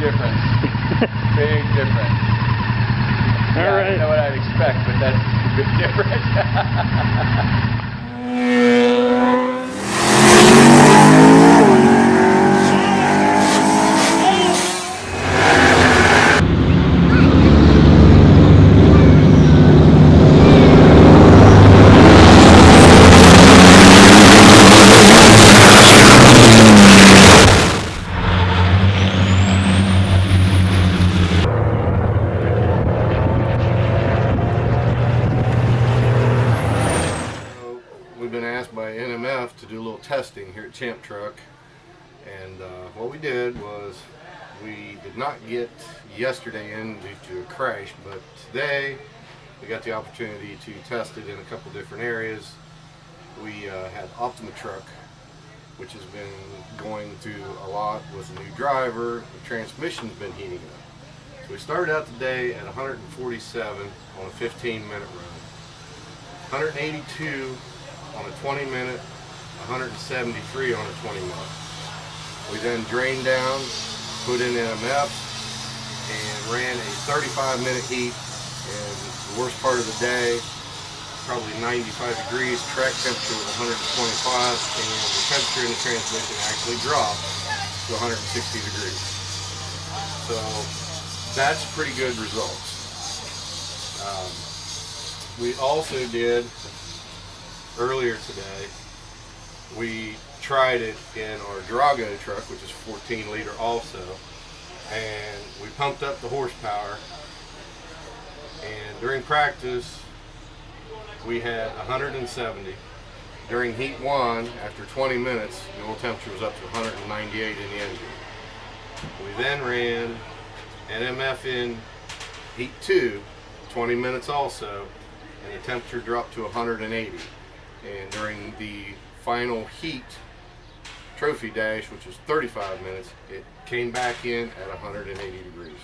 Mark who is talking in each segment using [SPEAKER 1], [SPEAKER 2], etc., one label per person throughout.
[SPEAKER 1] difference. Big difference.
[SPEAKER 2] All right.
[SPEAKER 1] I don't know what I'd expect, but that's a big difference.
[SPEAKER 3] We've been asked by NMF to do a little testing here at ChampTruck, and what we did was we did not get yesterday in due to a crash, but today we got the opportunity to test it in a couple different areas. We had Truck, which has been going through a lot with a new driver. The transmission's been heating up. So we started out today at 147 on a 15-minute run, 182 on a 20-minute, 173 on a 20-minute. We then drained down, put in NMF, and ran a 35-minute heat. And the worst part of the day, probably 95 degrees, track temperature was 125, and the temperature in the transmission actually dropped to 160 degrees. So that's pretty good results. We also did, earlier today, we tried it in our Drago truck, which is 14 liter also, and we pumped up the horsepower, and during practice we had 170. During heat 1, after 20 minutes, the oil temperature was up to 198 in the engine. We then ran NMF in heat 2, 20 minutes also, and the temperature dropped to 180. And during the final heat trophy dash, which was 35 minutes, it came back in at 180 degrees.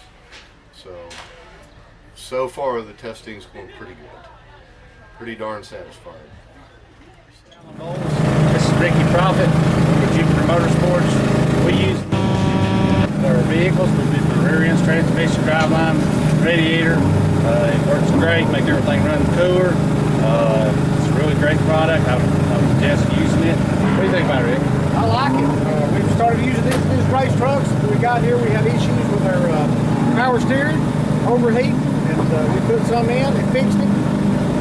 [SPEAKER 3] So far the testing's going pretty good. Pretty darn satisfying.
[SPEAKER 2] This is Ricky Profit with Jupiter Motorsports. We use our vehicles. We do the rear ends, transmission, driveline, radiator. It works great, make everything run cooler. It's a really great product. I would suggest using it. What do you think about it, Rick?
[SPEAKER 4] I like it. We've started using these race trucks. We got here, we had issues with our power steering, overheat, and we put some in and fixed it.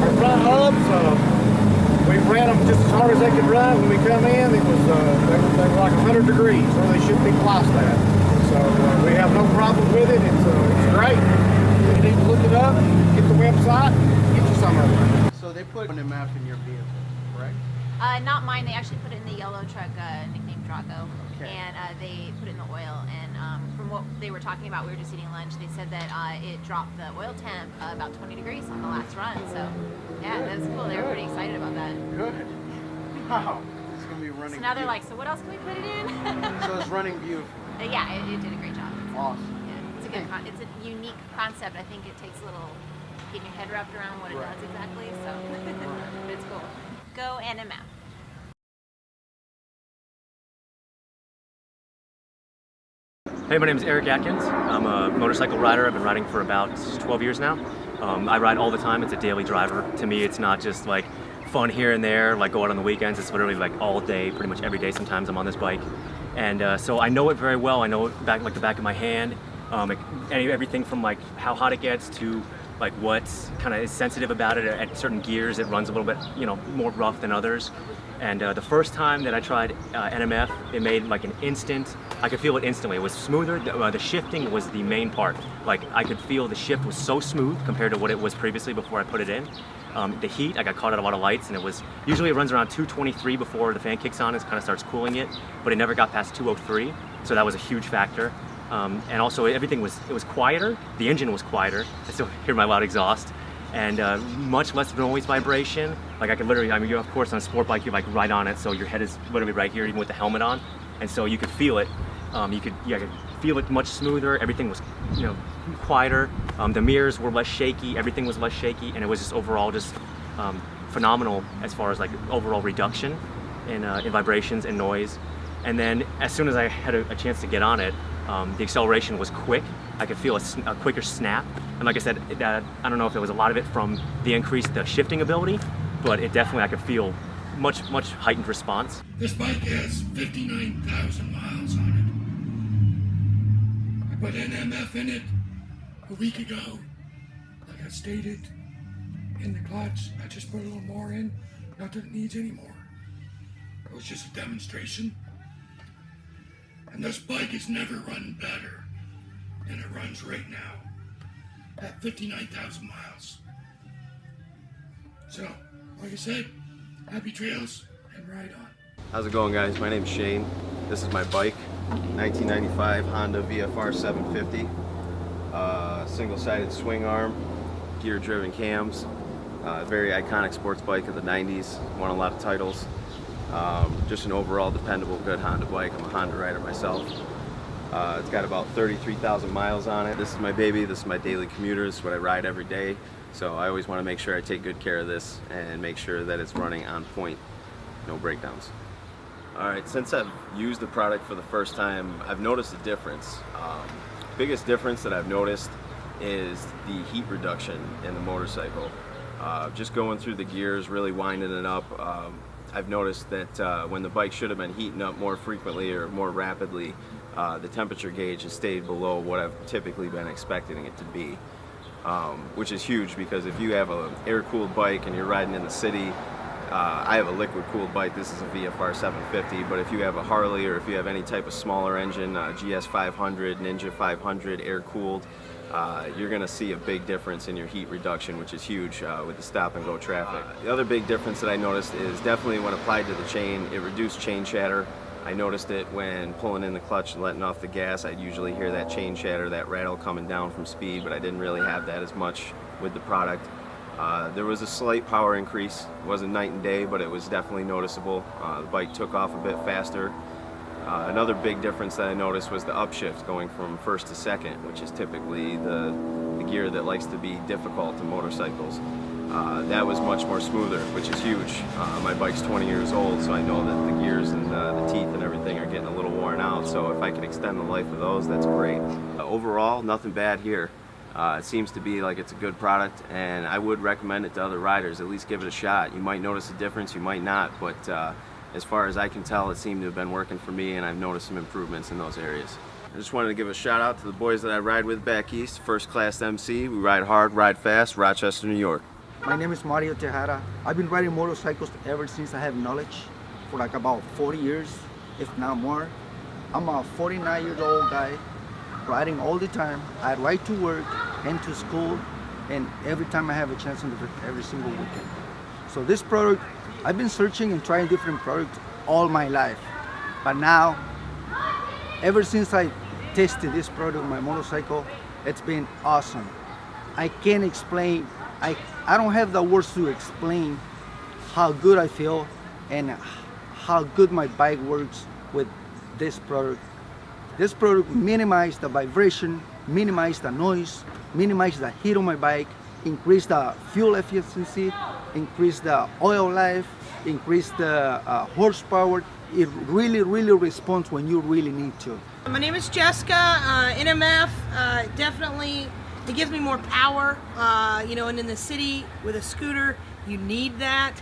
[SPEAKER 4] Our front hubs, we ran them just as hard as they could run. When we come in, it was they were like 100 degrees, or they should be twice that. So we have no problem with it. It's great. You need to look it up, get the website, get you some of it.
[SPEAKER 5] So they put NMF in your vehicle, correct?
[SPEAKER 6] Not mine. They actually put it in the yellow truck, nicknamed Drago,
[SPEAKER 5] Okay.
[SPEAKER 6] and they put it in the oil. And from what they were talking about, we were just eating lunch. They said that it dropped the oil temp about 20 degrees on the last run. So yeah, that's cool. They were pretty excited about that.
[SPEAKER 5] Good. Wow. It's going to be running.
[SPEAKER 6] So now they're like, so what else can we put it in?
[SPEAKER 5] So it's running beautiful.
[SPEAKER 6] Yeah, it did a great job.
[SPEAKER 5] Awesome.
[SPEAKER 6] Yeah, it's a good. It's a unique concept. I think it takes a little getting your head wrapped around what it
[SPEAKER 5] Right.
[SPEAKER 6] does exactly. So but it's cool. GoNMF.
[SPEAKER 7] Hey, my name is Eric Atkins. I'm a motorcycle rider. I've been riding for about 12 years now. I ride all the time. It's a daily driver. To me, it's not just like fun here and there, like go out on the weekends. It's literally like all day, pretty much every day. Sometimes I'm on this bike. And so I know it very well. I know it like the back of my hand. Everything from like how hot it gets to like what's kind of is sensitive about it. At certain gears, it runs a little bit, more rough than others. And the first time that I tried NMF, it made like an instant, I could feel it instantly. It was smoother. The shifting was the main part. Like I could feel the shift was so smooth compared to what it was previously before I put it in. The heat, I got caught at a lot of lights, and usually it runs around 223 before the fan kicks on and kind of starts cooling it, but it never got past 203, so that was a huge factor. And also it was quieter. The engine was quieter. I still hear my loud exhaust. And much less noise vibration. Like I could literally, you're of course on a sport bike, you're like right on it, so your head is literally right here, even with the helmet on. And so you could feel it. You could feel it much smoother. Everything was, quieter. The mirrors were less shaky. Everything was less shaky, and it was just overall just phenomenal as far as like overall reduction in vibrations and noise. And then as soon as I had a chance to get on it, the acceleration was quick. I could feel a quicker snap. And like I said, I don't know if it was a lot of it from the increased shifting ability, but it definitely, I could feel much heightened response.
[SPEAKER 8] This bike has 59,000 miles on it. I put NMF in it a week ago. Like I stated, in the clutch, I just put a little more in. Not that it needs any more. It was just a demonstration. And this bike has never run better than it runs right now at 59,000 miles. So, like I said, happy trails and ride on.
[SPEAKER 9] How's it going, guys? My name's Shane. This is my bike, 1995 Honda VFR 750. Single-sided swing arm, gear-driven cams. Very iconic sports bike of the 90s. Won a lot of titles. Just an overall dependable, good Honda bike. I'm a Honda rider myself. It's got about 33,000 miles on it. This is my baby. This is my daily commuter. This is what I ride every day. So I always want to make sure I take good care of this and make sure that it's running on point, no breakdowns. Alright, since I've used the product for the first time, I've noticed a difference. Biggest difference that I've noticed is the heat reduction in the motorcycle. Just going through the gears, really winding it up, I've noticed that when the bike should have been heating up more frequently or more rapidly, the temperature gauge has stayed below what I've typically been expecting it to be. Which is huge, because if you have an air-cooled bike and you're riding in the city, I have a liquid-cooled bike. This is a VFR 750, but if you have a Harley or if you have any type of smaller engine, GS 500, Ninja 500, air-cooled, you're going to see a big difference in your heat reduction, which is huge with the stop-and-go traffic. The other big difference that I noticed is definitely when applied to the chain, it reduced chain chatter. I noticed it when pulling in the clutch and letting off the gas. I'd usually hear that chain chatter, that rattle coming down from speed, but I didn't really have that as much with the product. There was a slight power increase. It wasn't night and day, but it was definitely noticeable. The bike took off a bit faster. Another big difference that I noticed was the upshift, going from first to second, which is typically the gear that likes to be difficult in motorcycles. That was much more smoother, which is huge. My bike's 20 years old, so I know that the gears and the teeth and everything are getting a little worn out, so if I can extend the life of those, that's great. Overall, nothing bad here. It seems to be like it's a good product, and I would recommend it to other riders. At least give it a shot. You might notice a difference, you might not, but as far as I can tell, it seemed to have been working for me, and I've noticed some improvements in those areas. I just wanted to give a shout out to the boys that I ride with back east, First Class MC. We ride hard, ride fast, Rochester, New York.
[SPEAKER 10] My name is Mario Tejada. I've been riding motorcycles ever since I have knowledge, for like about 40 years, if not more. I'm a 49-year-old guy, riding all the time. I ride to work and to school, and every time I have a chance, every single weekend. So this product, I've been searching and trying different products all my life. But now, ever since I tested this product on my motorcycle, it's been awesome. I can't explain, I don't have the words to explain how good I feel and how good my bike works with this product. This product minimizes the vibration, minimizes the noise, minimizes the heat on my bike, increase the fuel efficiency, increase the oil life, increase the horsepower. It really responds when you really need to.
[SPEAKER 11] My name is Jessica. NMF definitely, it gives me more power, you know, and in the city with a scooter, you need that.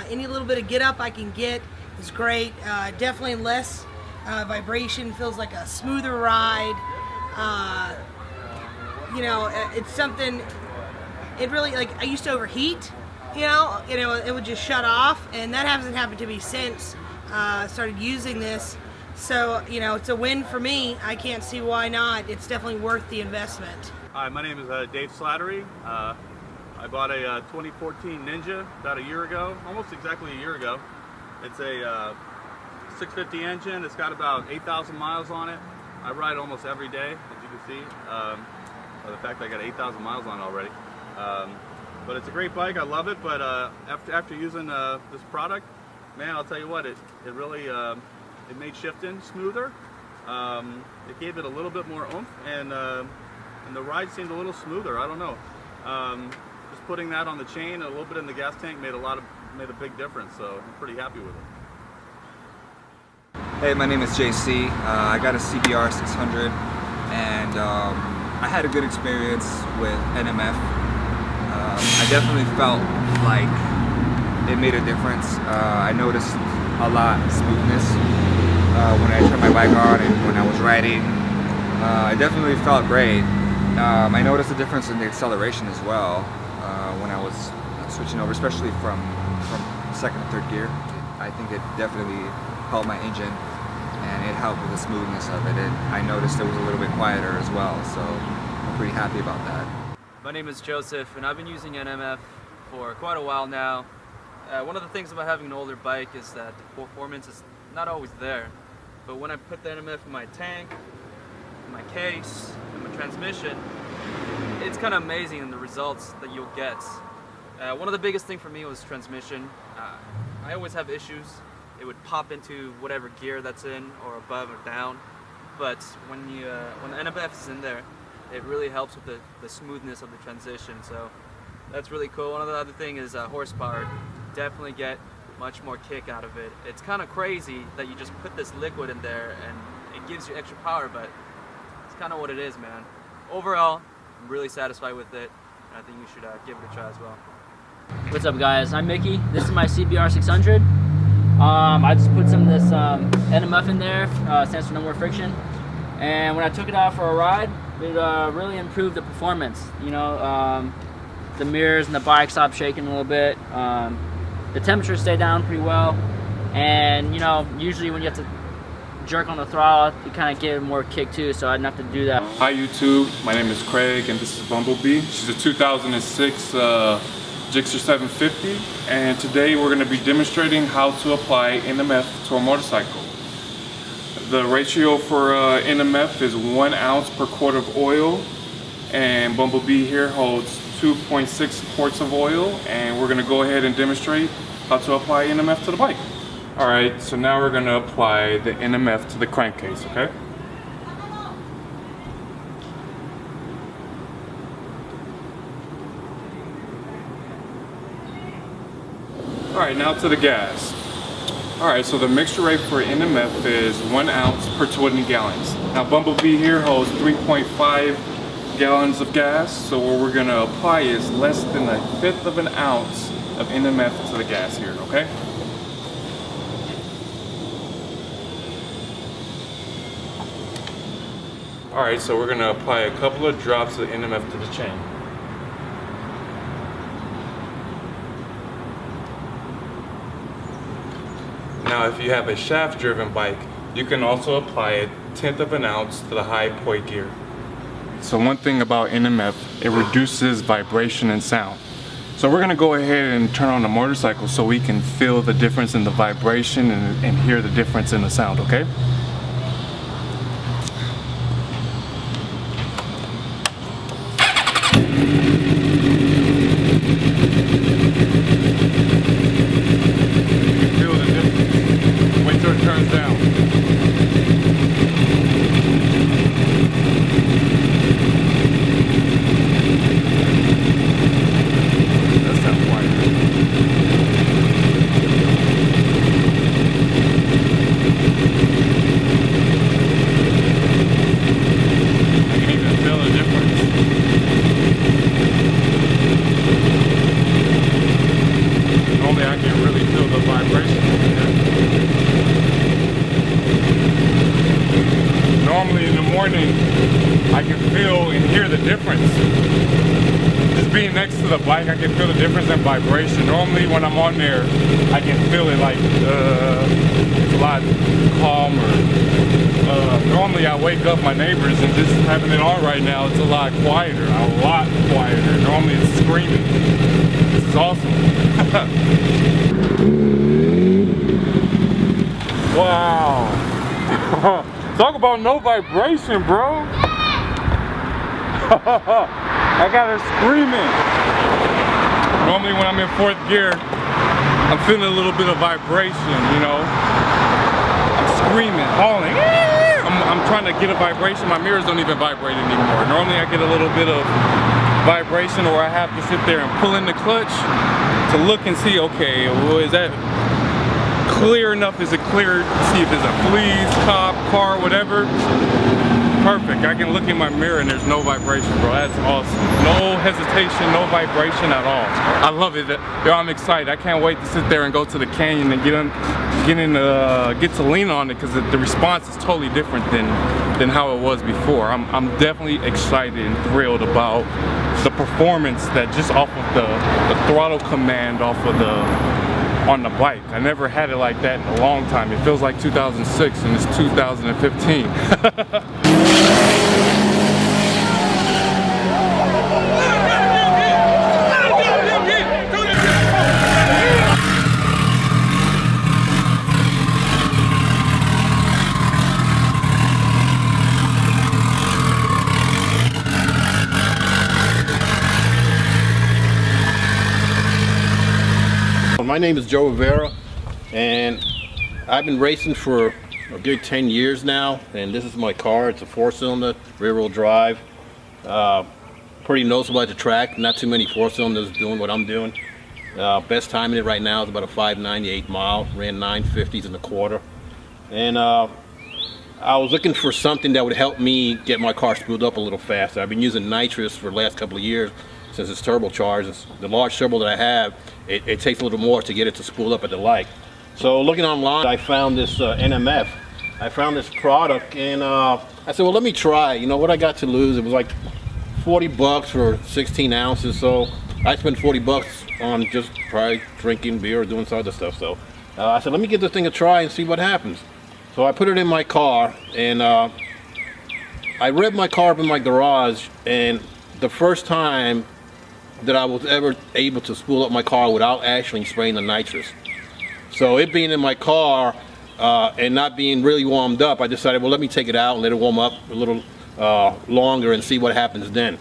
[SPEAKER 11] Any little bit of get up I can get is great. Definitely less vibration, feels like a smoother ride. You know, it's something, it really, like, I used to overheat, you know, it would just shut off, and that hasn't happened to me since I started using this. So, you know, it's a win for me. I can't see why not. It's definitely worth the investment.
[SPEAKER 12] Hi, my name is Dave Slattery. I bought a 2014 Ninja about a year ago, almost exactly a year ago. It's a 650 engine. It's got about 8,000 miles on it. I ride almost every day, as you can see. The fact that I got 8,000 miles on it already. But it's a great bike. I love it. But after using this product, man, I'll tell you what, it really it made shifting smoother. It gave it a little bit more oomph, and the ride seemed a little smoother. I don't know. Just putting that on the chain and a little bit in the gas tank made a big difference. So I'm pretty happy with it.
[SPEAKER 13] Hey, my name is JC. I got a CBR 600 and I had a good experience with NMF. I definitely felt like it made a difference. I noticed a lot of smoothness when I turned my bike on and when I was riding. I definitely felt great. I noticed a difference in the acceleration as well when I was switching over, especially from second and third gear. I think it definitely helped my engine and it helped with the smoothness of it. I noticed it was a little bit quieter as well, so I'm pretty happy about that.
[SPEAKER 14] My name is Joseph and I've been using NMF for quite a while now. One of the things about having an older bike is that the performance is not always there. But when I put the NMF in my tank, in my case, in my transmission, it's kind of amazing in the results that you'll get. One of the biggest things for me was transmission. I always have issues. It would pop into whatever gear that's in, or above or down. But when the NMF is in there, it really helps with the smoothness of the transition. So that's really cool. One of the other thing is horsepower. Definitely get much more kick out of it. It's kind of crazy that you just put this liquid in there and it gives you extra power, but it's kind of what it is, man. Overall, I'm really satisfied with it, and I think you should give it a try as well.
[SPEAKER 15] What's up, guys? I'm Mickey. This is my CBR 600. I just put some of this NMF in there, stands for no more friction. And when I took it out for a ride, it really improved the performance. You know, the mirrors and the bike stopped shaking a little bit. The temperature stayed down pretty well. And, you know, usually when you have to jerk on the throttle, you kind of get more kick too, so I didn't have to do that.
[SPEAKER 16] Hi YouTube, my name is Craig and this is Bumblebee. She's a 2006 Gixxer 750, and today we're going to be demonstrating how to apply NMF to a motorcycle. The ratio for NMF is 1 ounce per quart of oil, and Bumblebee here holds 2.6 quarts of oil, and we're going to go ahead and demonstrate how to apply NMF to the bike. Alright, so now we're going to apply the NMF to the crankcase, okay? Alright, now to the gas. Alright, so the mixture rate for NMF is 1 ounce per 20 gallons. Now Bumblebee here holds 3.5 gallons of gas, so what we're going to apply is less than 1/5 of an ounce of NMF to the gas here, okay? Alright, so we're going to apply a couple of drops of NMF to the chain. Now if you have a shaft-driven bike, you can also apply 1/10 of an ounce to the high poi gear. So one thing about NMF, it reduces vibration and sound. So we're going to go ahead and turn on the motorcycle so we can feel the difference in the vibration and hear the difference in the sound, okay? Feel the difference. Wait till it turns down. That sounds quieter. I can even feel the difference. Normally I can really feel the vibration. Normally in the morning I can feel and hear the difference. Just being next to the bike, I can feel the difference in vibration. Normally when I'm on there, I can feel it like it's a lot calmer. Normally I wake up my neighbors, and just having it on right now, it's a lot quieter. Normally it's screaming. This is awesome. Wow. Talk about no vibration, bro. I got her screaming. Normally when I'm in 4th gear, I'm feeling a little bit of vibration, you know. I'm screaming, hauling. I'm trying to get a vibration. My mirrors don't even vibrate anymore. Normally I get a little bit of vibration, or I have to sit there and pull in the clutch to look and see, okay, well, is that clear enough. Is it clear? See if there's a fleas, cop, car, whatever. Perfect. I can look in my mirror and there's no vibration, bro. That's awesome. No hesitation, no vibration at all. I love it. Yo, I'm excited. I can't wait to sit there and go to the canyon and get to lean on it, because the response is totally different than how it was before. I'm definitely excited and thrilled about the performance that just off of the throttle command on the bike. I never had it like that in a long time. It feels like 2006 and it's 2015.
[SPEAKER 3] My name is Joe Rivera, and I've been racing for a good 10 years now, and this is my car. It's a 4-cylinder, rear-wheel drive. Pretty noticeable at the track. Not too many 4-cylinders doing what I'm doing. Best time in it right now is about a 598 mile. Ran 950s in the quarter. And I was looking for something that would help me get my car spooled up a little faster. I've been using nitrous for the last couple of years since it's turbocharged. It's the large turbo that I have, it takes a little more to get it to spool up at the light. So looking online, I found this NMF. I found this product, and I said, well, let me try. You know, what I got to lose? It was like 40 bucks for 16 ounces. So I spent 40 bucks on just probably drinking beer or doing some other stuff. So I said, let me give this thing a try and see what happens. So I put it in my car, and I revved my car up in my garage, and the first time that I was ever able to spool up my car without actually spraying the nitrous. So it being in my car and not being really warmed up, I decided, well, let me take it out and let it warm up a little longer and see what happens then.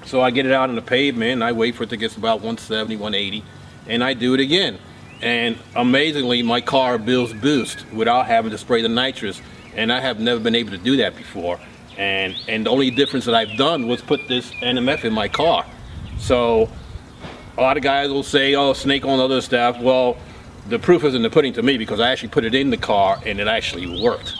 [SPEAKER 3] So I get it out on the pavement, and I wait for it to get about 170, 180, and I do it again. And amazingly, my car builds boost without having to spray the nitrous, and I have never been able to do that before. And the only difference that I've done was put this NMF in my car. So a lot of guys will say, oh, snake on other stuff. Well, the proof is in the pudding to me, because I actually put it in the car and it actually worked.